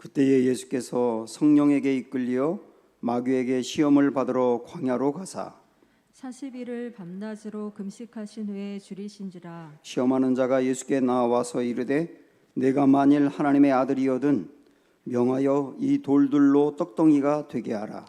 그때에 예수께서 성령에게 이끌려 마귀에게 시험을 받으러 광야로 가사 40일을 밤낮으로 금식하신 후에 줄이신지라. 시험하는 자가 예수께 나와서 이르되 내가 만일 하나님의 아들이거든 명하여 이 돌들로 떡덩이가 되게 하라.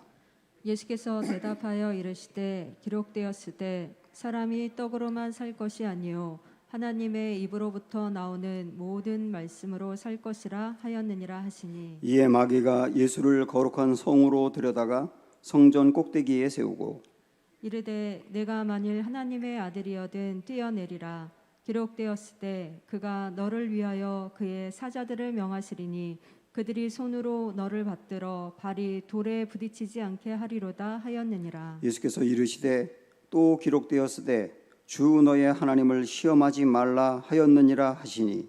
예수께서 대답하여 이르시되 기록되었으되 사람이 떡으로만 살 것이 아니요 하나님의 입으로부터 나오는 모든 말씀으로 살 것이라 하였느니라 하시니. 이에 마귀가 예수를 거룩한 성으로 들여다가 성전 꼭대기에 세우고 이르되 내가 만일 하나님의 아들이여든 뛰어내리라. 기록되었으되 그가 너를 위하여 그의 사자들을 명하시리니 그들이 손으로 너를 받들어 발이 돌에 부딪히지 않게 하리로다 하였느니라. 예수께서 이르시되 또 기록되었으되 주 너의 하나님을 시험하지 말라 하였느니라 하시니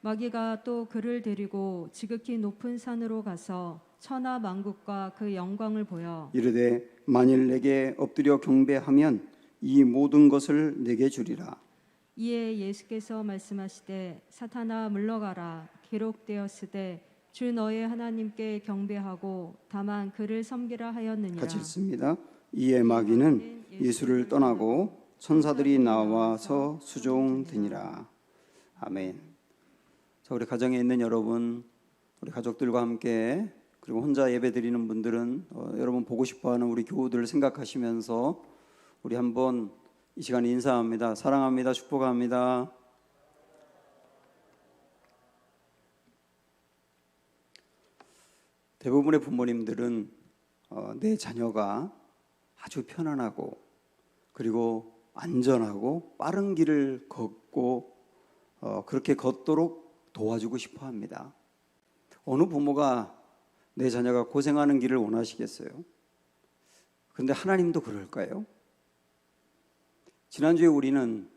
마귀가 또 그를 데리고 지극히 높은 산으로 가서 천하 만국과 그 영광을 보여 이르되 만일 내게 엎드려 경배하면 이 모든 것을 내게 주리라. 이에 예수께서 말씀하시되 사탄아 물러가라. 기록되었으되 주 너의 하나님께 경배하고 다만 그를 섬기라 하였느니라. 같이 읽습니다. 이에 마귀는 예수를 떠나고 천사들이 나와서 수종드니라. 아멘. 자, 우리 가정에 있는 여러분, 우리 가족들과 함께 그리고 혼자 예배 드리는 분들은 여러분 보고 싶어하는 우리 교우들을 생각하시면서 우리 한번 이 시간에 인사합니다. 사랑합니다. 축복합니다. 대부분의 부모님들은 내 자녀가 아주 편안하고 그리고 안전하고 빠른 길을 걷고 그렇게 걷도록 도와주고 싶어 합니다. 어느 부모가 내 자녀가 고생하는 길을 원하시겠어요? 그런데 하나님도 그럴까요? 지난주에 우리는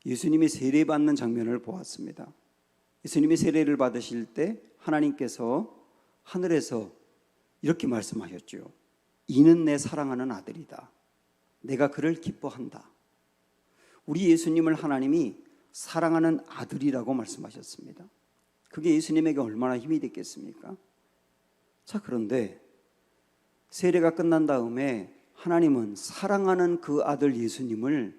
예수님이 세례받는 장면을 보았습니다. 예수님이 세례를 받으실 때 하나님께서 하늘에서 이렇게 말씀하셨죠. 이는 내 사랑하는 아들이다. 내가 그를 기뻐한다. 우리 예수님을 하나님이 사랑하는 아들이라고 말씀하셨습니다. 그게 예수님에게 얼마나 힘이 됐겠습니까? 자, 그런데 세례가 끝난 다음에 하나님은 사랑하는 그 아들 예수님을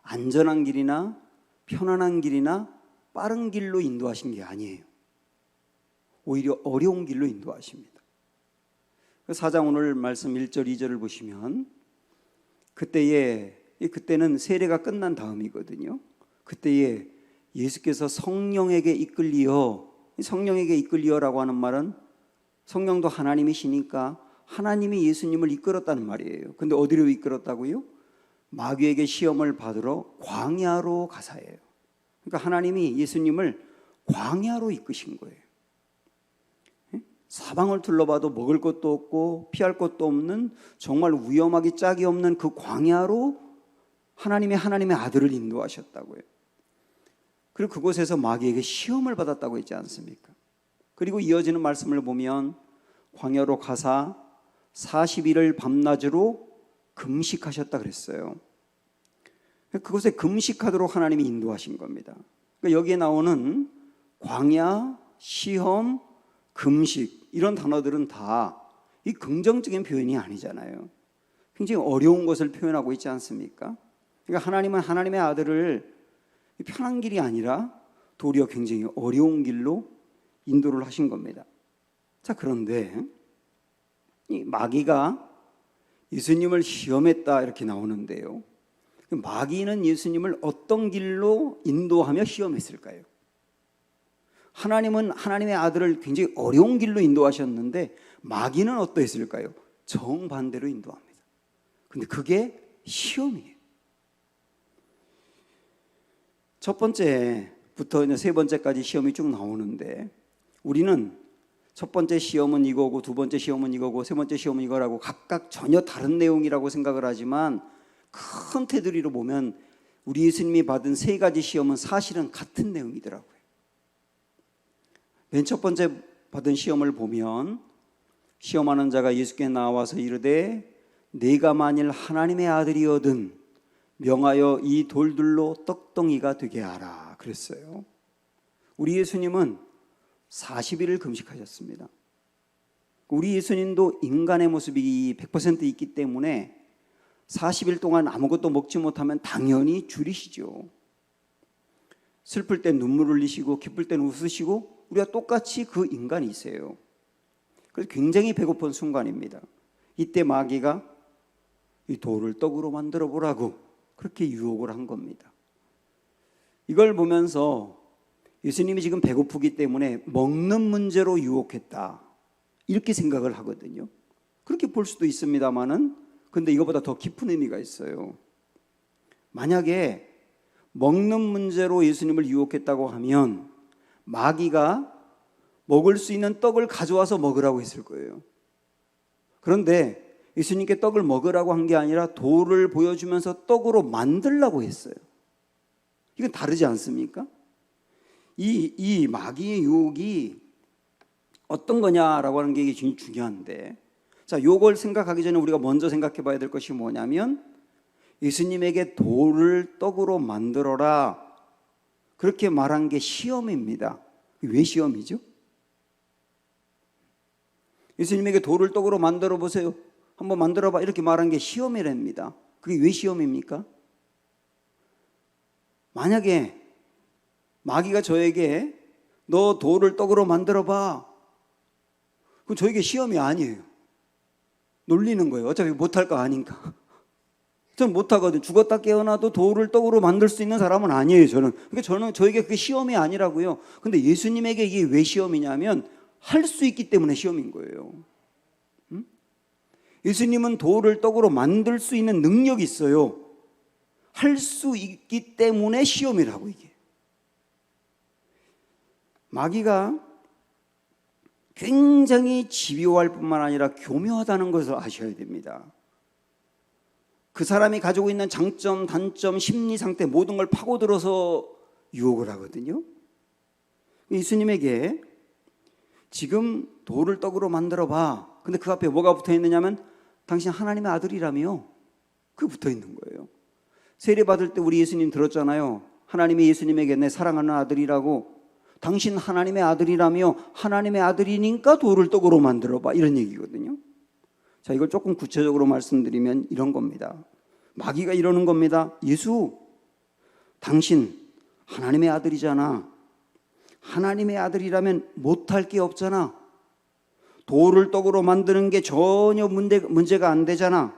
안전한 길이나 편안한 길이나 빠른 길로 인도하신 게 아니에요. 오히려 어려운 길로 인도하십니다. 4장 오늘 말씀 1절 2절을 보시면 그때는 세례가 끝난 다음이거든요. 그때에 예수께서 성령에게 이끌리어라고 하는 말은 성령도 하나님이시니까 하나님이 예수님을 이끌었다는 말이에요. 근데 어디로 이끌었다고요? 마귀에게 시험을 받으러 광야로 가사예요. 그러니까 하나님이 예수님을 광야로 이끄신 거예요. 사방을 둘러봐도 먹을 것도 없고 피할 것도 없는 정말 위험하기 짝이 없는 그 광야로 하나님의 아들을 인도하셨다고요. 그리고 그곳에서 마귀에게 시험을 받았다고 했지 않습니까? 그리고 이어지는 말씀을 보면 광야로 가사 40일을 밤낮으로 금식하셨다 그랬어요. 그곳에 금식하도록 하나님이 인도하신 겁니다. 그러니까 여기에 나오는 광야, 시험, 금식 이런 단어들은 다 이 긍정적인 표현이 아니잖아요. 굉장히 어려운 것을 표현하고 있지 않습니까? 그러니까 하나님은 하나님의 아들을 편한 길이 아니라 도리어 굉장히 어려운 길로 인도를 하신 겁니다. 자, 그런데 이 마귀가 예수님을 시험했다 이렇게 나오는데요. 마귀는 예수님을 어떤 길로 인도하며 시험했을까요? 하나님은 하나님의 아들을 굉장히 어려운 길로 인도하셨는데 마귀는 어떠했을까요? 정반대로 인도합니다. 근데 그게 시험이에요. 첫 번째부터 이제 세 번째까지 시험이 쭉 나오는데 우리는 첫 번째 시험은 이거고 두 번째 시험은 이거고 세 번째 시험은 이거라고 각각 전혀 다른 내용이라고 생각을 하지만 큰 테두리로 보면 우리 예수님이 받은 세 가지 시험은 사실은 같은 내용이더라고요. 맨 첫 번째 받은 시험을 보면 시험하는 자가 예수께 나와서 이르되 네가 만일 하나님의 아들이거든 명하여 이 돌들로 떡덩이가 되게 하라 그랬어요. 우리 예수님은 40일을 금식하셨습니다. 우리 예수님도 인간의 모습이 100% 있기 때문에 40일 동안 아무것도 먹지 못하면 당연히 줄이시죠. 슬플 땐 눈물 흘리시고 기쁠 땐 웃으시고 우리가 똑같이 그 인간이세요. 그래서 굉장히 배고픈 순간입니다. 이때 마귀가 이 돌을 떡으로 만들어 보라고 그렇게 유혹을 한 겁니다. 이걸 보면서 예수님이 지금 배고프기 때문에 먹는 문제로 유혹했다 이렇게 생각을 하거든요. 그렇게 볼 수도 있습니다만은 근데 이거보다 더 깊은 의미가 있어요. 만약에 먹는 문제로 예수님을 유혹했다고 하면 마귀가 먹을 수 있는 떡을 가져와서 먹으라고 했을 거예요. 그런데 예수님께 떡을 먹으라고 한 게 아니라 돌을 보여주면서 떡으로 만들라고 했어요. 이건 다르지 않습니까? 이 마귀의 유혹이 어떤 거냐라고 하는 게 이게 굉장히 중요한데, 자, 이걸 생각하기 전에 우리가 먼저 생각해 봐야 될 것이 뭐냐면 예수님에게 돌을 떡으로 만들어라 그렇게 말한 게 시험입니다. 왜 시험이죠? 예수님에게 돌을 떡으로 만들어 보세요, 한번 만들어 봐 이렇게 말한 게 시험이랍니다. 그게 왜 시험입니까? 만약에 마귀가 저에게 너 돌을 떡으로 만들어 봐, 그럼 저에게 시험이 아니에요. 놀리는 거예요. 어차피 못할 거 아니까. 전 못하거든요. 죽었다 깨어나도 돌을 떡으로 만들 수 있는 사람은 아니에요. 그러니까 저에게 그게 시험이 아니라고요. 근데 예수님에게 이게 왜 시험이냐면 할 수 있기 때문에 시험인 거예요. 예수님은 돌을 떡으로 만들 수 있는 능력이 있어요. 할 수 있기 때문에 시험이라고. 이게 마귀가 굉장히 집요할 뿐만 아니라 교묘하다는 것을 아셔야 됩니다. 그 사람이 가지고 있는 장점, 단점, 심리 상태 모든 걸 파고들어서 유혹을 하거든요. 예수님에게 지금 돌을 떡으로 만들어 봐. 근데 그 앞에 뭐가 붙어 있느냐면 당신 하나님의 아들이라며. 그게 붙어 있는 거예요. 세례 받을 때 우리 예수님 들었잖아요. 하나님이 예수님에게 내 사랑하는 아들이라고. 당신 하나님의 아들이라며. 하나님의 아들이니까 돌을 떡으로 만들어 봐 이런 얘기거든요. 자, 이걸 조금 구체적으로 말씀드리면 이런 겁니다. 마귀가 이러는 겁니다. 예수, 당신 하나님의 아들이잖아. 하나님의 아들이라면 못할 게 없잖아. 돌을 떡으로 만드는 게 전혀 문제가 안 되잖아.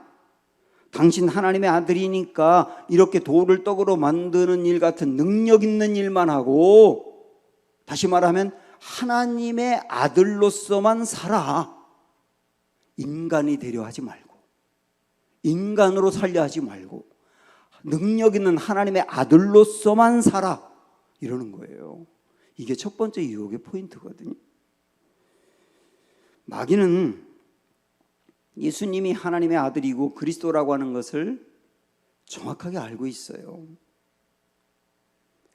당신 하나님의 아들이니까 이렇게 돌을 떡으로 만드는 일 같은 능력 있는 일만 하고, 다시 말하면 하나님의 아들로서만 살아. 인간이 되려 하지 말고, 인간으로 살려 하지 말고 능력 있는 하나님의 아들로서만 살아 이러는 거예요. 이게 첫 번째 유혹의 포인트거든요. 마귀는 예수님이 하나님의 아들이고 그리스도라고 하는 것을 정확하게 알고 있어요.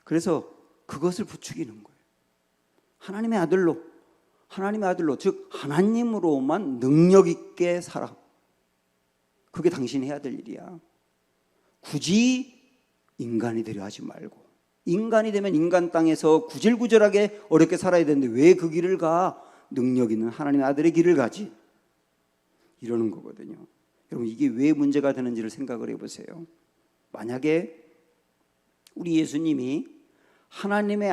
그래서 그것을 부추기는 거예요. 하나님의 아들로, 즉 하나님으로만 능력 있게 살아. 그게 당신이 해야 될 일이야. 굳이 인간이 되려 하지 말고. 인간이 되면 인간 땅에서 구질구질하게 어렵게 살아야 되는데 왜 그 길을 가? 능력 있는 하나님의 아들의 길을 가지. 이러는 거거든요. 여러분, 이게 왜 문제가 되는지를 생각을 해보세요. 만약에 우리 예수님이 하나님의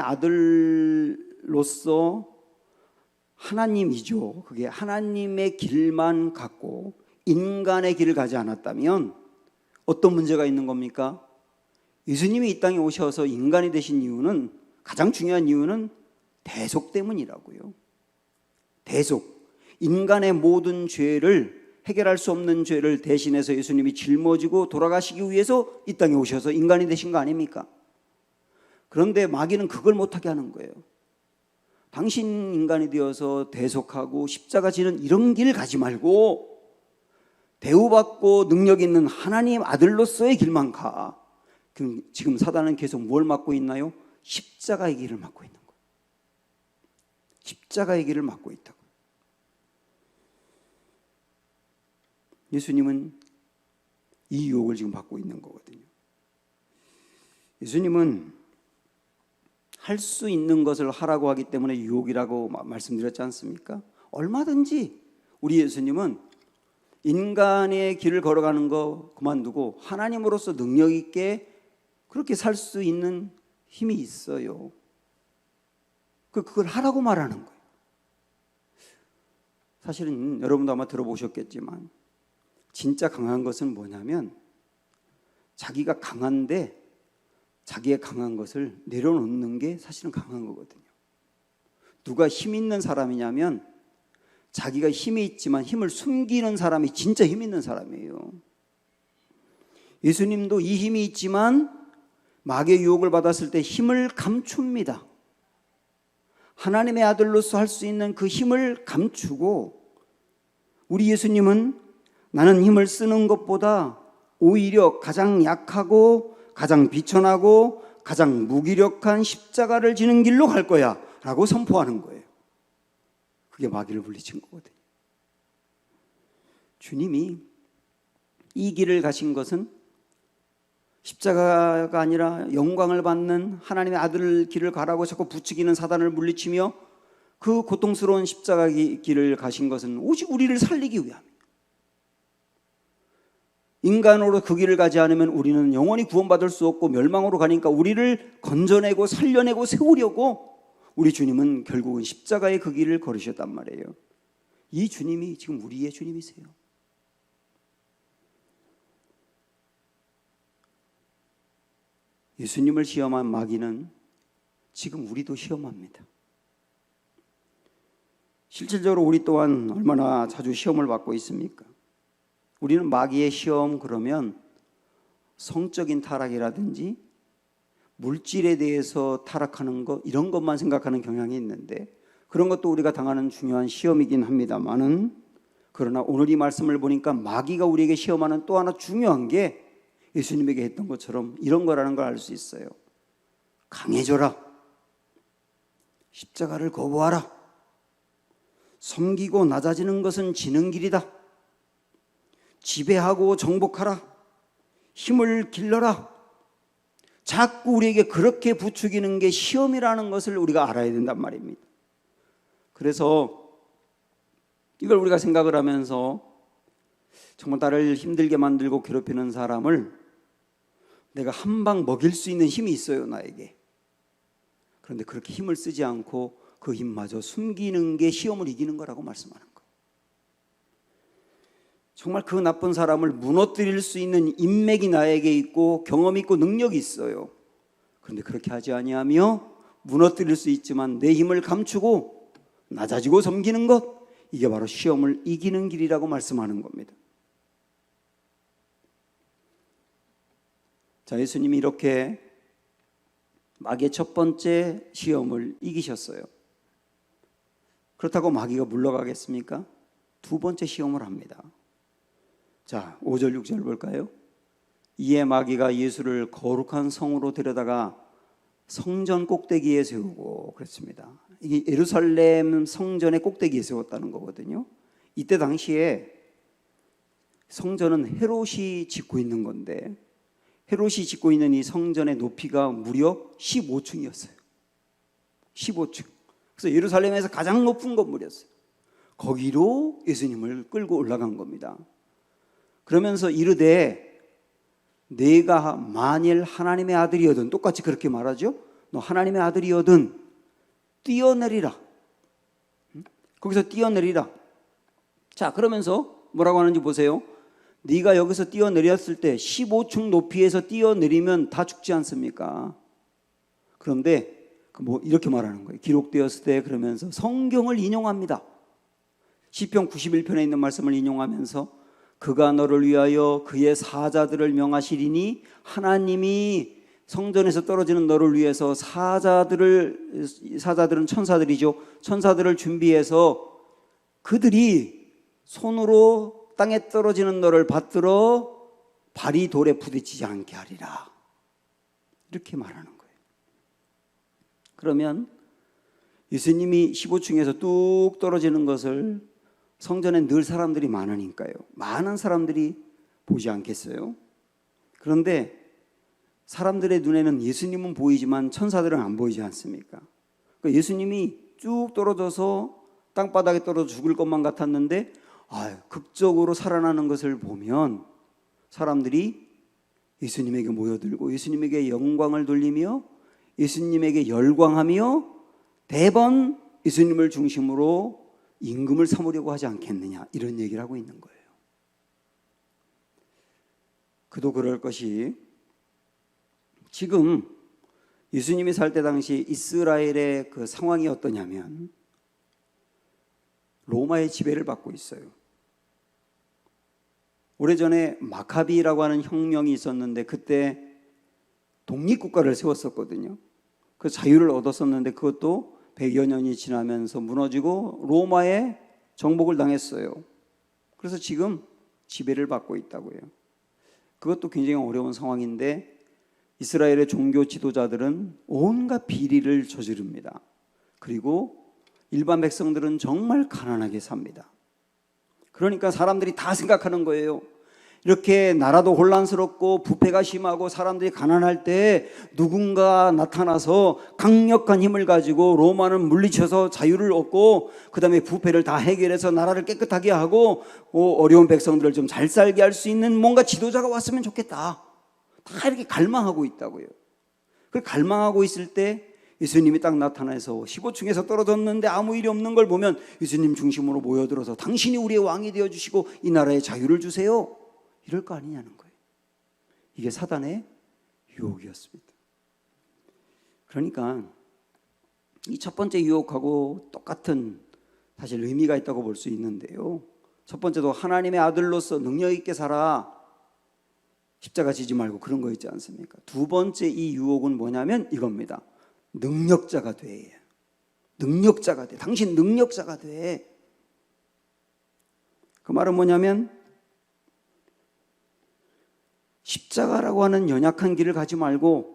아들로서 하나님이죠. 그게 하나님의 길만 갖고 인간의 길을 가지 않았다면 어떤 문제가 있는 겁니까? 예수님이 이 땅에 오셔서 인간이 되신 이유는, 가장 중요한 이유는 대속 때문이라고요. 대속. 인간의 모든 죄를, 해결할 수 없는 죄를 대신해서 예수님이 짊어지고 돌아가시기 위해서 이 땅에 오셔서 인간이 되신 거 아닙니까? 그런데 마귀는 그걸 못하게 하는 거예요. 당신 인간이 되어서 대속하고 십자가 지는 이런 길 가지 말고 대우받고 능력 있는 하나님 아들로서의 길만 가. 그럼 지금 사단은 계속 뭘 막고 있나요? 십자가의 길을 막고 있는 거예요. 십자가의 길을 막고 있다고. 예수님은 이 유혹을 지금 받고 있는 거거든요. 예수님은 할 수 있는 것을 하라고 하기 때문에 유혹이라고 말씀드렸지 않습니까? 얼마든지 우리 예수님은 인간의 길을 걸어가는 거 그만두고 하나님으로서 능력 있게 그렇게 살 수 있는 힘이 있어요. 그걸 하라고 말하는 거예요. 사실은 여러분도 아마 들어보셨겠지만 진짜 강한 것은 뭐냐면 자기가 강한데 자기의 강한 것을 내려놓는 게 사실은 강한 거거든요. 누가 힘 있는 사람이냐면 자기가 힘이 있지만 힘을 숨기는 사람이 진짜 힘 있는 사람이에요. 예수님도 이 힘이 있지만 마귀의 유혹을 받았을 때 힘을 감춥니다. 하나님의 아들로서 할 수 있는 그 힘을 감추고 우리 예수님은 나는 힘을 쓰는 것보다 오히려 가장 약하고 가장 비천하고 가장 무기력한 십자가를 지는 길로 갈 거야 라고 선포하는 거예요. 그게 마귀를 물리친 거거든요. 주님이 이 길을 가신 것은 십자가가 아니라 영광을 받는 하나님의 아들 길을 가라고 자꾸 부추기는 사단을 물리치며 그 고통스러운 십자가 길을 가신 것은 오직 우리를 살리기 위함이에요. 인간으로 그 길을 가지 않으면 우리는 영원히 구원받을 수 없고 멸망으로 가니까 우리를 건져내고 살려내고 세우려고 우리 주님은 결국은 십자가의 그 길을 걸으셨단 말이에요. 이 주님이 지금 우리의 주님이세요. 예수님을 시험한 마귀는 지금 우리도 시험합니다. 실질적으로 우리 또한 얼마나 자주 시험을 받고 있습니까? 우리는 마귀의 시험 그러면 성적인 타락이라든지 물질에 대해서 타락하는 것 이런 것만 생각하는 경향이 있는데 그런 것도 우리가 당하는 중요한 시험이긴 합니다만은 그러나 오늘 이 말씀을 보니까 마귀가 우리에게 시험하는 또 하나 중요한 게 예수님에게 했던 것처럼 이런 거라는 걸 알 수 있어요. 강해져라. 십자가를 거부하라. 섬기고 낮아지는 것은 지는 길이다. 지배하고 정복하라. 힘을 길러라. 자꾸 우리에게 그렇게 부추기는 게 시험이라는 것을 우리가 알아야 된단 말입니다. 그래서 이걸 우리가 생각을 하면서 정말 나를 힘들게 만들고 괴롭히는 사람을 내가 한 방 먹일 수 있는 힘이 있어요, 나에게. 그런데 그렇게 힘을 쓰지 않고 그 힘마저 숨기는 게 시험을 이기는 거라고 말씀하는 거예요. 정말 그 나쁜 사람을 무너뜨릴 수 있는 인맥이 나에게 있고 경험이 있고 능력이 있어요. 그런데 그렇게 하지 아니하며 무너뜨릴 수 있지만 내 힘을 감추고 낮아지고 섬기는 것, 이게 바로 시험을 이기는 길이라고 말씀하는 겁니다. 자, 예수님이 이렇게 마귀의 첫 번째 시험을 이기셨어요. 그렇다고 마귀가 물러가겠습니까? 두 번째 시험을 합니다. 자, 5절 6절 볼까요? 이에 마귀가 예수를 거룩한 성으로 데려다가 성전 꼭대기에 세우고 그랬습니다. 이게 예루살렘 성전의 꼭대기에 세웠다는 거거든요. 이때 당시에 성전은 헤롯이 짓고 있는 건데 헤롯이 짓고 있는 이 성전의 높이가 무려 15층이었어요. 15층. 그래서 예루살렘에서 가장 높은 건물이었어요. 거기로 예수님을 끌고 올라간 겁니다. 그러면서 이르되 내가 만일 하나님의 아들이거든, 똑같이 그렇게 말하죠. 너 하나님의 아들이거든 뛰어내리라. 거기서 뛰어내리라. 자, 그러면서 뭐라고 하는지 보세요. 네가 여기서 뛰어내렸을 때 15층 높이에서 뛰어내리면 다 죽지 않습니까? 그런데 뭐 이렇게 말하는 거예요. 기록되었을 때 그러면서 성경을 인용합니다. 시편 91편에 있는 말씀을 인용하면서 그가 너를 위하여 그의 사자들을 명하시리니 하나님이 성전에서 떨어지는 너를 위해서 사자들은 천사들이죠. 천사들을 준비해서 그들이 손으로 땅에 떨어지는 너를 받들어 발이 돌에 부딪히지 않게 하리라. 이렇게 말하는 거예요. 그러면 예수님이 15층에서 뚝 떨어지는 것을 성전에 늘 사람들이 많으니까요. 많은 사람들이 보지 않겠어요? 그런데 사람들의 눈에는 예수님은 보이지만 천사들은 안 보이지 않습니까? 그러니까 예수님이 쭉 떨어져서 땅바닥에 떨어져 죽을 것만 같았는데 극적으로 살아나는 것을 보면 사람들이 예수님에게 모여들고 예수님에게 영광을 돌리며 예수님에게 열광하며 대번 예수님을 중심으로 임금을 삼으려고 하지 않겠느냐, 이런 얘기를 하고 있는 거예요. 그도 그럴 것이, 지금 예수님이 살 때 당시 이스라엘의 그 상황이 어떠냐면 로마의 지배를 받고 있어요. 오래전에 마카비라고 하는 혁명이 있었는데 그때 독립국가를 세웠었거든요. 그 자유를 얻었었는데 그것도 100여 년이 지나면서 무너지고 로마의 정복을 당했어요. 그래서 지금 지배를 받고 있다고요. 그것도 굉장히 어려운 상황인데 이스라엘의 종교 지도자들은 온갖 비리를 저지릅니다. 그리고 일반 백성들은 정말 가난하게 삽니다. 그러니까 사람들이 다 생각하는 거예요. 이렇게 나라도 혼란스럽고 부패가 심하고 사람들이 가난할 때 누군가 나타나서 강력한 힘을 가지고 로마는 물리쳐서 자유를 얻고 그 다음에 부패를 다 해결해서 나라를 깨끗하게 하고 어려운 백성들을 좀 잘 살게 할 수 있는 뭔가 지도자가 왔으면 좋겠다. 다 이렇게 갈망하고 있다고요. 그 갈망하고 있을 때 예수님이 딱 나타나서 15층에서 떨어졌는데 아무 일이 없는 걸 보면 예수님 중심으로 모여들어서 당신이 우리의 왕이 되어주시고 이 나라에 자유를 주세요, 이럴 거 아니냐는 거예요. 이게 사단의 유혹이었습니다. 그러니까 이 첫 번째 유혹하고 똑같은 사실 의미가 있다고 볼 수 있는데요. 첫 번째도 하나님의 아들로서 능력 있게 살아, 십자가 지지 말고, 그런 거 있지 않습니까? 두 번째 이 유혹은 뭐냐면 이겁니다. 능력자가 돼. 능력자가 돼. 당신 능력자가 돼. 그 말은 뭐냐면 십자가라고 하는 연약한 길을 가지 말고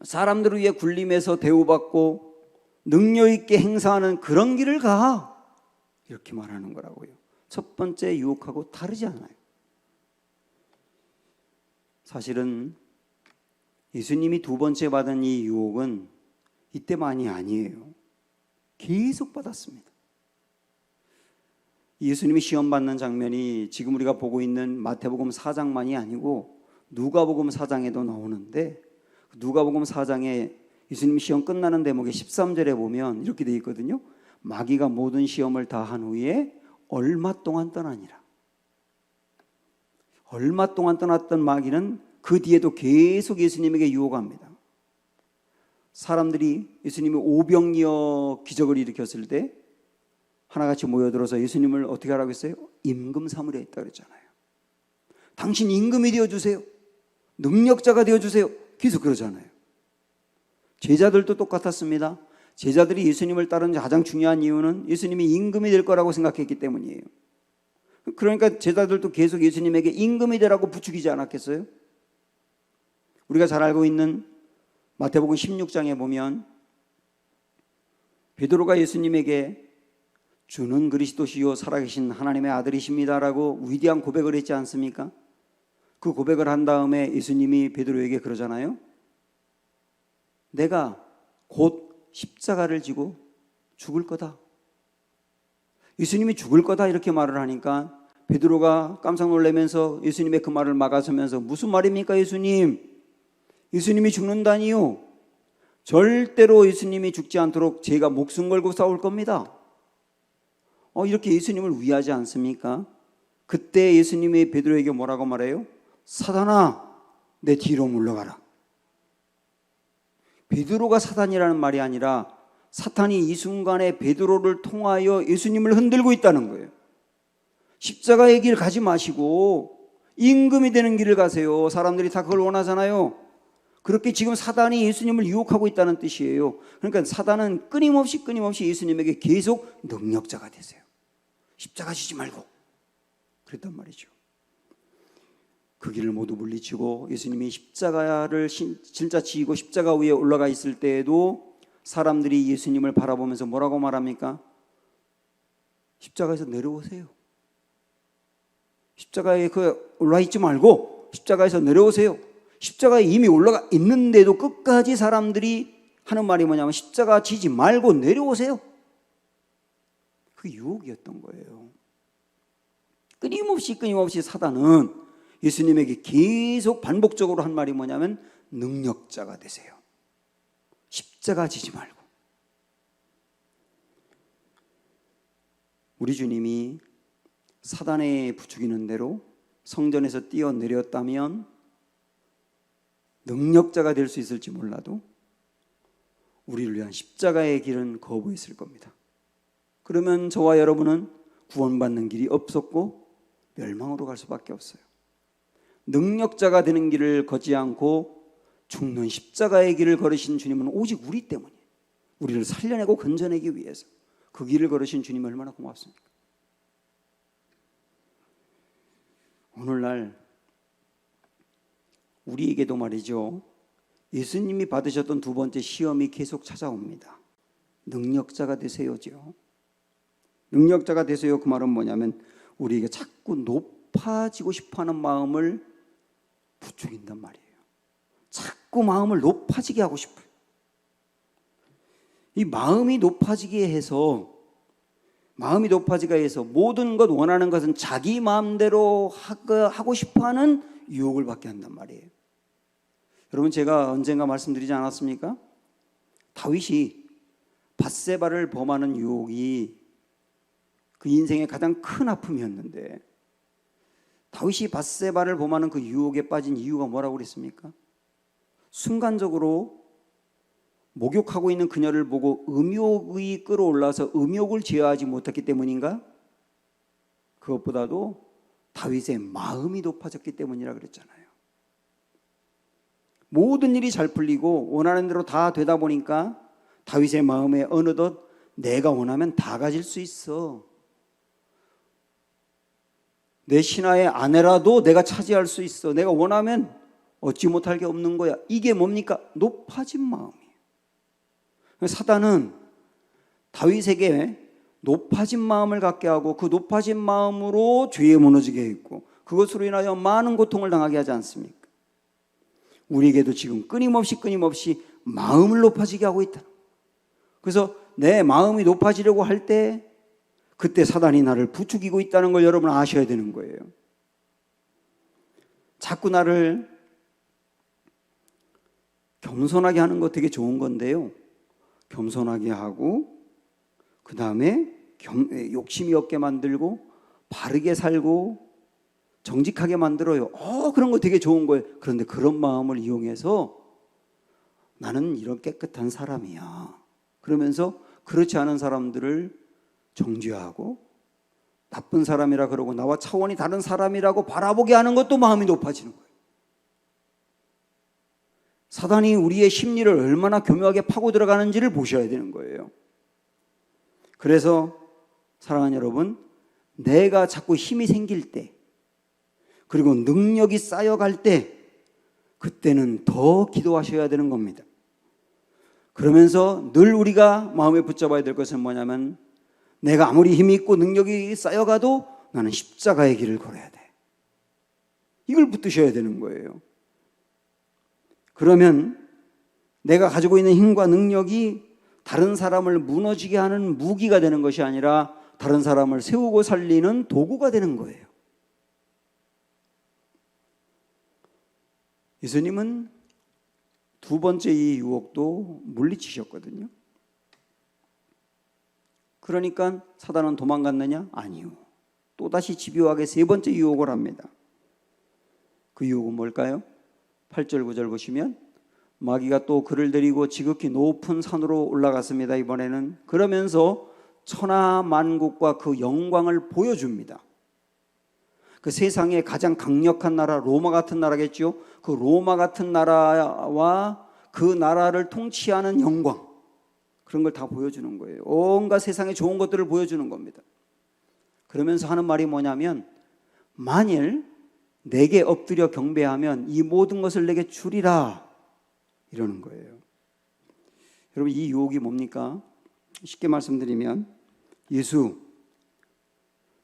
사람들을 위해 굴림에서 대우받고 능력 있게 행사하는 그런 길을 가, 이렇게 말하는 거라고요. 첫 번째 유혹하고 다르지 않아요. 사실은 예수님이 두 번째 받은 이 유혹은 이때만이 아니에요. 계속 받았습니다. 예수님이 시험 받는 장면이 지금 우리가 보고 있는 마태복음 4장만이 아니고 누가복음 4장에도 나오는데, 누가복음 4장에 예수님 시험 끝나는 대목에 13절에 보면 이렇게 되어 있거든요. 마귀가 모든 시험을 다 한 후에 얼마 동안 떠나니라. 얼마 동안 떠났던 마귀는 그 뒤에도 계속 예수님에게 유혹합니다. 사람들이 예수님이 오병이어 기적을 일으켰을 때 하나같이 모여들어서 예수님을 어떻게 하라고 했어요? 임금 삼으려 했다 그랬잖아요. 당신 임금이 되어주세요. 능력자가 되어주세요. 계속 그러잖아요. 제자들도 똑같았습니다. 제자들이 예수님을 따른 가장 중요한 이유는 예수님이 임금이 될 거라고 생각했기 때문이에요. 그러니까 제자들도 계속 예수님에게 임금이 되라고 부추기지 않았겠어요? 우리가 잘 알고 있는 마태복음 16장에 보면 베드로가 예수님에게 주는 그리스도시요 살아계신 하나님의 아들이십니다라고 위대한 고백을 했지 않습니까? 그 고백을 한 다음에 예수님이 베드로에게 그러잖아요. 내가 곧 십자가를 지고 죽을 거다. 예수님이 죽을 거다 이렇게 말을 하니까 베드로가 깜짝 놀라면서 예수님의 그 말을 막아서면서 무슨 말입니까 예수님? 예수님이 죽는다니요? 절대로 예수님이 죽지 않도록 제가 목숨 걸고 싸울 겁니다. 이렇게 예수님을 위하지 않습니까? 그때 예수님이 베드로에게 뭐라고 말해요? 사단아, 내 뒤로 물러가라. 베드로가 사단이라는 말이 아니라 사탄이 이 순간에 베드로를 통하여 예수님을 흔들고 있다는 거예요. 십자가의 길 가지 마시고 임금이 되는 길을 가세요. 사람들이 다 그걸 원하잖아요. 그렇게 지금 사단이 예수님을 유혹하고 있다는 뜻이에요. 그러니까 사단은 끊임없이 예수님에게 계속 능력자가 되세요. 십자가 지지 말고 그랬단 말이죠. 그 길을 모두 물리치고 예수님이 십자가를 진짜 지고 십자가 위에 올라가 있을 때에도 사람들이 예수님을 바라보면서 뭐라고 말합니까? 십자가에서 내려오세요. 십자가에 올라 있지 말고 십자가에서 내려오세요. 십자가에 이미 올라가 있는데도 끝까지 사람들이 하는 말이 뭐냐면 십자가 지지 말고 내려오세요. 그게 유혹이었던 거예요. 끊임없이 사단은 예수님에게 계속 반복적으로 한 말이 뭐냐면 능력자가 되세요. 십자가 지지 말고. 우리 주님이 사단에 부추기는 대로 성전에서 뛰어내렸다면 능력자가 될 수 있을지 몰라도 우리를 위한 십자가의 길은 거부했을 겁니다. 그러면 저와 여러분은 구원받는 길이 없었고 멸망으로 갈 수밖에 없어요. 능력자가 되는 길을 걷지 않고 죽는 십자가의 길을 걸으신 주님은 오직 우리 때문이에요. 우리를 살려내고 건져내기 위해서 그 길을 걸으신 주님이 얼마나 고맙습니까? 오늘날 우리에게도 말이죠, 예수님이 받으셨던 두 번째 시험이 계속 찾아옵니다. 능력자가 되세요죠. 능력자가 되세요. 그 말은 뭐냐면 우리에게 자꾸 높아지고 싶어하는 마음을 부추긴단 말이에요. 자꾸 마음을 높아지게 하고 싶어요. 이 마음이 높아지게 해서 모든 것 원하는 것은 자기 마음대로 하고 싶어하는 유혹을 받게 한단 말이에요. 여러분, 제가 언젠가 말씀드리지 않았습니까? 다윗이 밧세바를 범하는 유혹이 그 인생의 가장 큰 아픔이었는데 다윗이 밧세바를 범하는 그 유혹에 빠진 이유가 뭐라고 그랬습니까? 순간적으로 목욕하고 있는 그녀를 보고 음욕이 끌어올라서 음욕을 제어하지 못했기 때문인가? 그것보다도 다윗의 마음이 높아졌기 때문이라 그랬잖아요. 모든 일이 잘 풀리고 원하는 대로 다 되다 보니까 다윗의 마음에 어느덧 내가 원하면 다 가질 수 있어. 내 신하의 아내라도 내가 차지할 수 있어. 내가 원하면 얻지 못할 게 없는 거야. 이게 뭡니까? 높아진 마음이에요. 사단은 다윗에게 높아진 마음을 갖게 하고 그 높아진 마음으로 죄에 무너지게 했고 그것으로 인하여 많은 고통을 당하게 하지 않습니까? 우리에게도 지금 끊임없이 마음을 높아지게 하고 있다. 그래서 내 마음이 높아지려고 할 때 그때 사단이 나를 부추기고 있다는 걸 여러분 아셔야 되는 거예요. 자꾸 나를 겸손하게 하는 거 되게 좋은 건데요. 겸손하게 하고 그 다음에 욕심이 없게 만들고 바르게 살고 정직하게 만들어요. 그런 거 되게 좋은 거예요. 그런데 그런 마음을 이용해서 나는 이런 깨끗한 사람이야 그러면서 그렇지 않은 사람들을 정죄하고 나쁜 사람이라 그러고 나와 차원이 다른 사람이라고 바라보게 하는 것도 마음이 높아지는 거예요. 사단이 우리의 심리를 얼마나 교묘하게 파고 들어가는지를 보셔야 되는 거예요. 그래서 사랑하는 여러분, 내가 자꾸 힘이 생길 때 그리고 능력이 쌓여갈 때 그때는 더 기도하셔야 되는 겁니다. 그러면서 늘 우리가 마음에 붙잡아야 될 것은 뭐냐면 내가 아무리 힘이 있고 능력이 쌓여가도 나는 십자가의 길을 걸어야 돼. 이걸 붙드셔야 되는 거예요. 그러면 내가 가지고 있는 힘과 능력이 다른 사람을 무너지게 하는 무기가 되는 것이 아니라 다른 사람을 세우고 살리는 도구가 되는 거예요. 예수님은 두 번째 이 유혹도 물리치셨거든요. 그러니까 사단은 도망갔느냐? 아니요. 또다시 집요하게 세 번째 유혹을 합니다. 그 유혹은 뭘까요? 8절 9절 보시면 마귀가 또 그를 데리고 지극히 높은 산으로 올라갔습니다. 이번에는 그러면서 천하만국과 그 영광을 보여줍니다. 그 세상의 가장 강력한 나라 로마 같은 나라겠죠. 그 로마 같은 나라와 그 나라를 통치하는 영광 그런 걸 다 보여주는 거예요. 온갖 세상의 좋은 것들을 보여주는 겁니다. 그러면서 하는 말이 뭐냐면 만일 내게 엎드려 경배하면 이 모든 것을 내게 주리라 이러는 거예요. 여러분 이 유혹이 뭡니까? 쉽게 말씀드리면 예수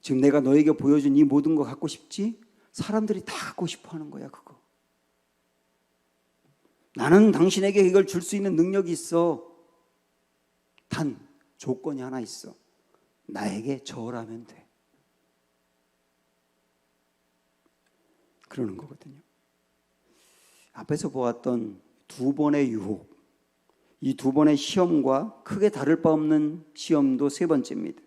지금 내가 너에게 보여준 이 모든 거 갖고 싶지? 사람들이 다 갖고 싶어 하는 거야 그거. 나는 당신에게 이걸 줄 수 있는 능력이 있어. 단 조건이 하나 있어. 나에게 절하면 돼. 그러는 거거든요. 앞에서 보았던 두 번의 유혹, 이 두 번의 시험과 크게 다를 바 없는 시험도 세 번째입니다.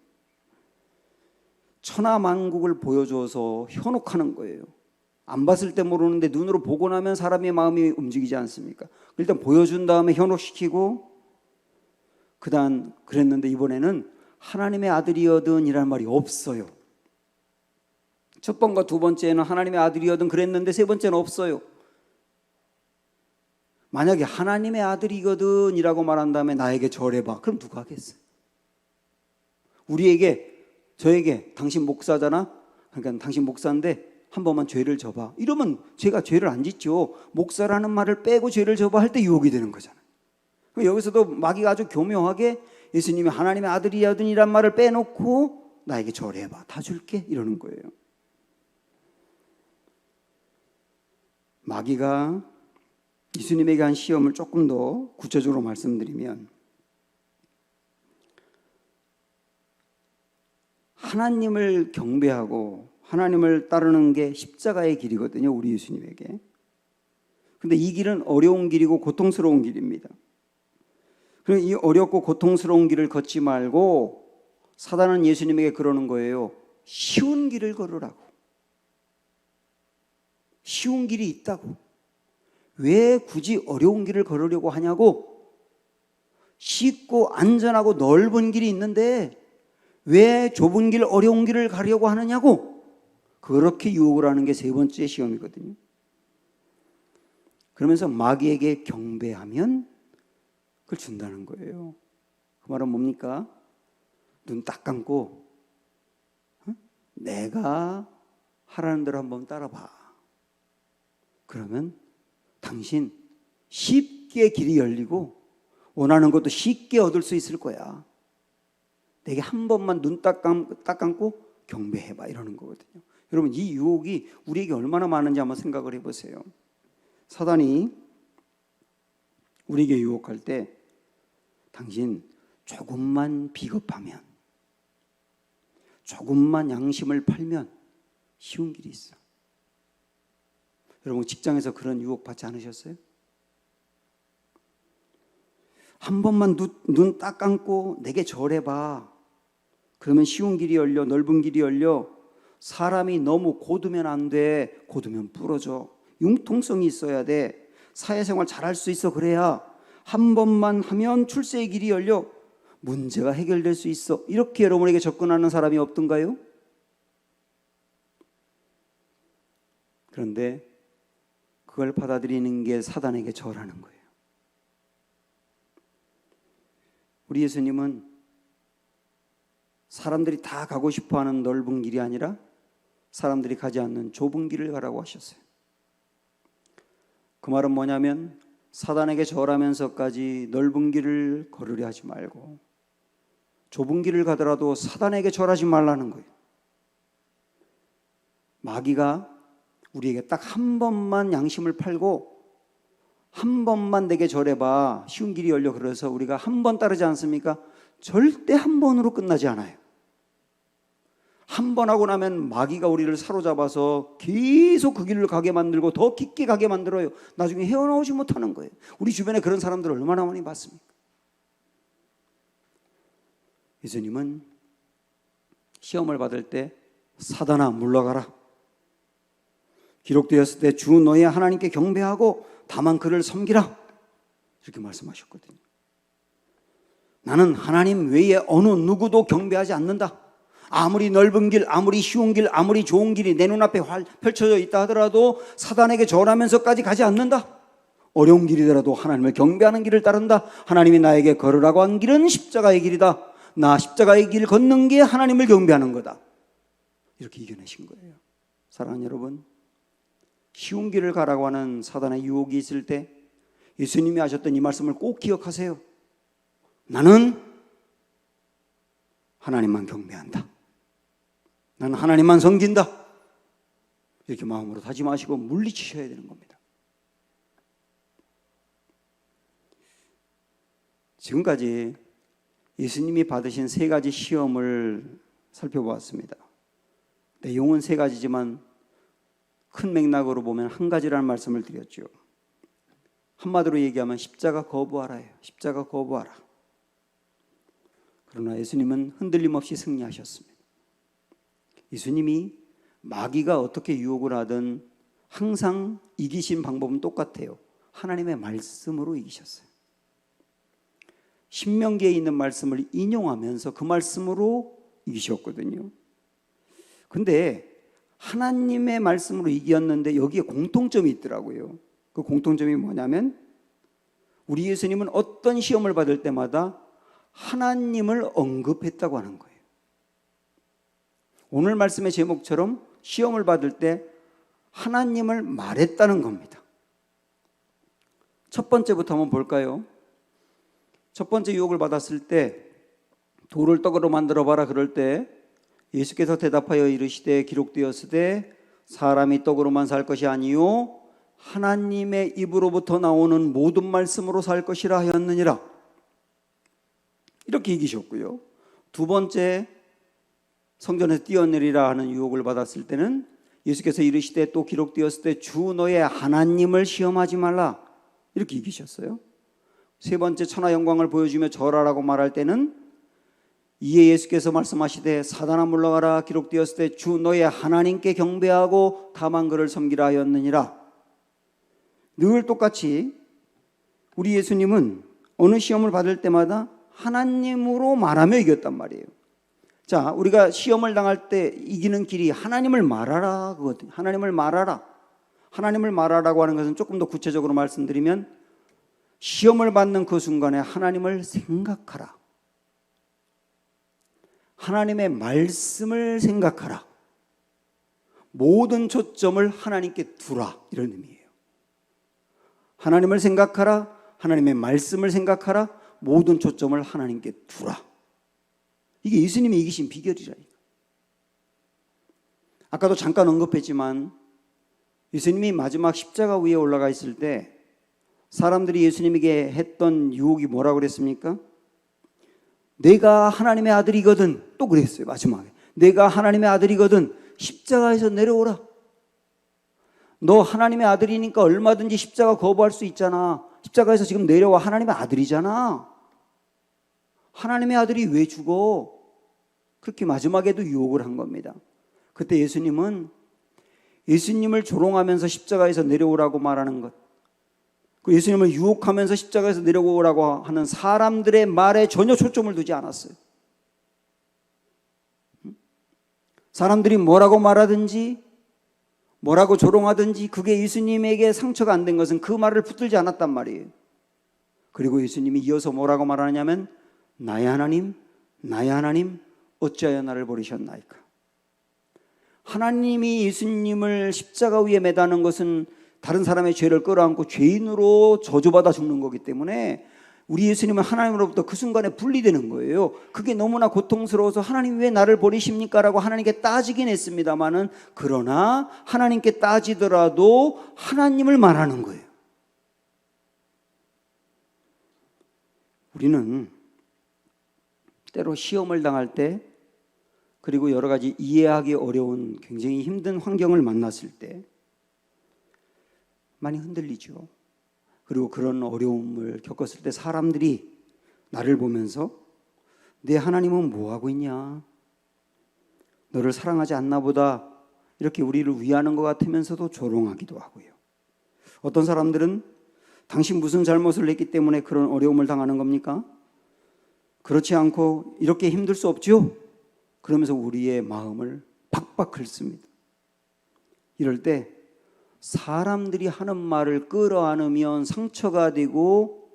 천하만국을 보여줘서 현혹하는 거예요. 안 봤을 때 모르는데 눈으로 보고 나면 사람의 마음이 움직이지 않습니까? 일단 보여준 다음에 현혹시키고 그다음 그랬는데 이번에는 하나님의 아들이여든 이라는 말이 없어요. 첫 번과 두 번째는 하나님의 아들이여든 그랬는데 세 번째는 없어요. 만약에 하나님의 아들이거든 이라고 말한 다음에 나에게 절해봐. 그럼 누가 하겠어요? 저에게 당신 목사잖아? 그러니까 당신 목사인데 한 번만 죄를 져봐. 이러면 제가 죄를 안 짓죠. 목사라는 말을 빼고 죄를 져봐 할 때 유혹이 되는 거잖아요. 여기서도 마귀가 아주 교묘하게 예수님이 하나님의 아들이여든이란 말을 빼놓고 나에게 절해봐. 다 줄게. 이러는 거예요. 마귀가 예수님에게 한 시험을 조금 더 구체적으로 말씀드리면 하나님을 경배하고 하나님을 따르는 게 십자가의 길이거든요. 우리 예수님에게. 근데 이 길은 어려운 길이고 고통스러운 길입니다. 그리고 이 어렵고 고통스러운 길을 걷지 말고 사단은 예수님에게 그러는 거예요. 쉬운 길을 걸으라고. 쉬운 길이 있다고. 왜 굳이 어려운 길을 걸으려고 하냐고. 쉽고 안전하고 넓은 길이 있는데 왜 좁은 길, 어려운 길을 가려고 하느냐고. 그렇게 유혹을 하는 게 세 번째 시험이거든요. 그러면서 마귀에게 경배하면 그걸 준다는 거예요. 그 말은 뭡니까? 눈 딱 감고 내가 하라는 대로 한번 따라봐. 그러면 당신 쉽게 길이 열리고 원하는 것도 쉽게 얻을 수 있을 거야. 내게 한 번만 눈 딱 감고 경배해봐. 이러는 거거든요. 여러분, 이 유혹이 우리에게 얼마나 많은지 한번 생각을 해보세요. 사단이 우리에게 유혹할 때 당신 조금만 비겁하면, 조금만 양심을 팔면 쉬운 길이 있어. 여러분, 직장에서 그런 유혹 받지 않으셨어요? 한 번만 눈 딱 감고 내게 절해봐. 그러면 쉬운 길이 열려, 넓은 길이 열려. 사람이 너무 고두면 안 돼. 고두면 부러져. 융통성이 있어야 돼. 사회생활 잘할 수 있어. 그래야 한 번만 하면 출세의 길이 열려. 문제가 해결될 수 있어. 이렇게 여러분에게 접근하는 사람이 없던가요? 그런데 그걸 받아들이는 게 사단에게 절하는 거예요. 우리 예수님은 사람들이 다 가고 싶어하는 넓은 길이 아니라 사람들이 가지 않는 좁은 길을 가라고 하셨어요. 그 말은 뭐냐면 사단에게 절하면서까지 넓은 길을 걸으려 하지 말고 좁은 길을 가더라도 사단에게 절하지 말라는 거예요. 마귀가 우리에게 딱 한 번만 양심을 팔고 한 번만 내게 절해봐. 쉬운 길이 열려. 그래서 우리가 한 번 따르지 않습니까? 절대 한 번으로 끝나지 않아요. 한 번 하고 나면 마귀가 우리를 사로잡아서 계속 그 길을 가게 만들고 더 깊게 가게 만들어요. 나중에 헤어나오지 못하는 거예요. 우리 주변에 그런 사람들 얼마나 많이 봤습니까? 예수님은 시험을 받을 때 사단아 물러가라. 기록되었을 때 주 너의 하나님께 경배하고 다만 그를 섬기라. 이렇게 말씀하셨거든요. 나는 하나님 외에 어느 누구도 경배하지 않는다. 아무리 넓은 길, 아무리 쉬운 길, 아무리 좋은 길이 내 눈앞에 펼쳐져 있다 하더라도 사단에게 절하면서까지 가지 않는다. 어려운 길이더라도 하나님을 경배하는 길을 따른다. 하나님이 나에게 걸으라고 한 길은 십자가의 길이다. 나 십자가의 길 걷는 게 하나님을 경배하는 거다. 이렇게 이겨내신 거예요. 사랑하는 여러분, 쉬운 길을 가라고 하는 사단의 유혹이 있을 때 예수님이 하셨던 이 말씀을 꼭 기억하세요. 나는 하나님만 경배한다. 나는 하나님만 섬긴다. 이렇게 마음으로 다짐하시고 물리치셔야 되는 겁니다. 지금까지 예수님이 받으신 세 가지 시험을 살펴보았습니다. 내용은 세 가지지만 큰 맥락으로 보면 한 가지라는 말씀을 드렸죠. 한마디로 얘기하면 십자가 거부하라예요. 십자가 거부하라. 그러나 예수님은 흔들림 없이 승리하셨습니다. 예수님이 마귀가 어떻게 유혹을 하든 항상 이기신 방법은 똑같아요. 하나님의 말씀으로 이기셨어요. 신명기에 있는 말씀을 인용하면서 그 말씀으로 이기셨거든요. 근데 하나님의 말씀으로 이겼는데 여기에 공통점이 있더라고요. 그 공통점이 뭐냐면 우리 예수님은 어떤 시험을 받을 때마다 하나님을 언급했다고 하는 거예요. 오늘 말씀의 제목처럼 시험을 받을 때 하나님을 말했다는 겁니다. 첫 번째부터 한번 볼까요? 첫 번째 유혹을 받았을 때 돌을 떡으로 만들어 봐라 그럴 때 예수께서 대답하여 이르시되 기록되었으되 사람이 떡으로만 살 것이 아니요 하나님의 입으로부터 나오는 모든 말씀으로 살 것이라 하였느니라. 이렇게 이기셨고요. 두 번째 성전에서 뛰어내리라 하는 유혹을 받았을 때는 예수께서 이르시되 또 기록되었을 때 주 너의 하나님을 시험하지 말라. 이렇게 이기셨어요. 세 번째 천하 영광을 보여주며 절하라고 말할 때는 이에 예수께서 말씀하시되 사단아 물러가라 기록되었을 때 주 너의 하나님께 경배하고 다만 그를 섬기라 하였느니라. 늘 똑같이 우리 예수님은 어느 시험을 받을 때마다 하나님으로 말하며 이겼단 말이에요. 자, 우리가 시험을 당할 때 이기는 길이 하나님을 말하라 그거든요. 하나님을 말하라. 하나님을 말하라고 하는 것은 조금 더 구체적으로 말씀드리면 시험을 받는 그 순간에 하나님을 생각하라. 하나님의 말씀을 생각하라. 모든 초점을 하나님께 두라. 이런 의미예요. 하나님을 생각하라. 하나님의 말씀을 생각하라. 모든 초점을 하나님께 두라. 이게 예수님이 이기신 비결이라니까. 아까도 잠깐 언급했지만 예수님이 마지막 십자가 위에 올라가 있을 때 사람들이 예수님에게 했던 유혹이 뭐라고 그랬습니까? 내가 하나님의 아들이거든. 또 그랬어요. 마지막에 내가 하나님의 아들이거든 십자가에서 내려오라. 너 하나님의 아들이니까 얼마든지 십자가 거부할 수 있잖아. 십자가에서 지금 내려와. 하나님의 아들이잖아. 하나님의 아들이 왜 죽어? 그렇게 마지막에도 유혹을 한 겁니다. 그때 예수님은 예수님을 조롱하면서 십자가에서 내려오라고 말하는 것, 그 예수님을 유혹하면서 십자가에서 내려오라고 하는 사람들의 말에 전혀 초점을 두지 않았어요. 사람들이 뭐라고 말하든지 뭐라고 조롱하든지 그게 예수님에게 상처가 안 된 것은 그 말을 붙들지 않았단 말이에요. 그리고 예수님이 이어서 뭐라고 말하냐면 나의 하나님, 나의 하나님 어찌하여 나를 버리셨나이까. 하나님이 예수님을 십자가 위에 매다는 것은 다른 사람의 죄를 끌어안고 죄인으로 저주받아 죽는 거기 때문에 우리 예수님은 하나님으로부터 그 순간에 분리되는 거예요. 그게 너무나 고통스러워서 하나님 왜 나를 버리십니까? 라고 하나님께 따지긴 했습니다마는 그러나 하나님께 따지더라도 하나님을 말하는 거예요. 우리는 때로 시험을 당할 때 그리고 여러 가지 이해하기 어려운 굉장히 힘든 환경을 만났을 때 많이 흔들리죠. 그리고 그런 어려움을 겪었을 때 사람들이 나를 보면서 내 하나님은 뭐하고 있냐? 너를 사랑하지 않나 보다 이렇게 우리를 위하는 것 같으면서도 조롱하기도 하고요. 어떤 사람들은 당신 무슨 잘못을 했기 때문에 그런 어려움을 당하는 겁니까? 그렇지 않고 이렇게 힘들 수 없죠? 그러면서 우리의 마음을 박박 긁습니다. 이럴 때 사람들이 하는 말을 끌어안으면 상처가 되고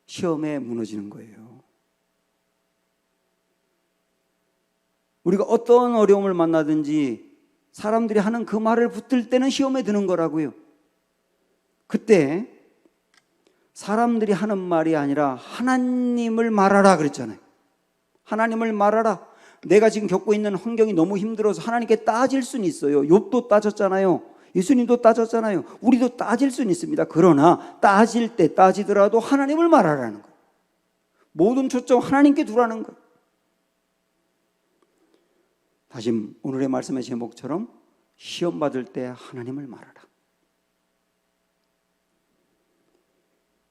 시험에 무너지는 거예요. 우리가 어떤 어려움을 만나든지 사람들이 하는 그 말을 붙들 때는 시험에 드는 거라고요. 그때 사람들이 하는 말이 아니라 하나님을 말하라 그랬잖아요. 하나님을 말하라. 내가 지금 겪고 있는 환경이 너무 힘들어서 하나님께 따질 수는 있어요. 욥도 따졌잖아요. 예수님도 따졌잖아요. 우리도 따질 수는 있습니다. 그러나 따질 때 따지더라도 하나님을 말하라는 거예요. 모든 초점 하나님께 두라는 거예요. 다시 오늘의 말씀의 제목처럼 시험 받을 때 하나님을 말하라.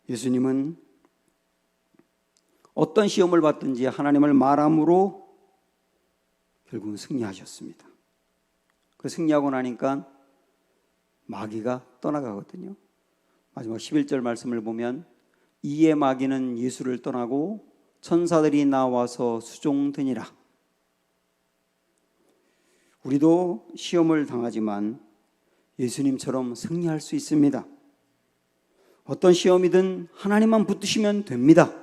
예수님은 어떤 시험을 받든지 하나님을 말함으로 결국은 승리하셨습니다. 그 승리하고 나니까 마귀가 떠나가거든요. 마지막 11절 말씀을 보면 이에 마귀는 예수를 떠나고 천사들이 나와서 수종드니라. 우리도 시험을 당하지만 예수님처럼 승리할 수 있습니다. 어떤 시험이든 하나님만 붙드시면 됩니다.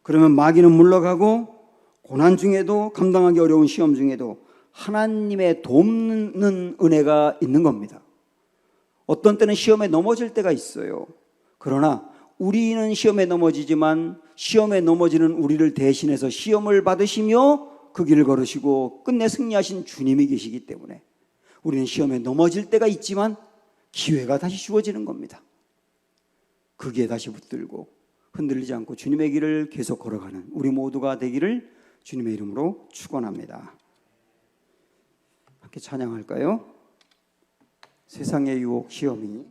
그러면 마귀는 물러가고 고난 중에도 감당하기 어려운 시험 중에도 하나님의 돕는 은혜가 있는 겁니다. 어떤 때는 시험에 넘어질 때가 있어요. 그러나 우리는 시험에 넘어지지만 시험에 넘어지는 우리를 대신해서 시험을 받으시며 그 길을 걸으시고 끝내 승리하신 주님이 계시기 때문에 우리는 시험에 넘어질 때가 있지만 기회가 다시 주어지는 겁니다. 거기에 다시 붙들고 흔들리지 않고 주님의 길을 계속 걸어가는 우리 모두가 되기를 주님의 이름으로 축원합니다. 함께 찬양할까요? 세상의 유혹 시험이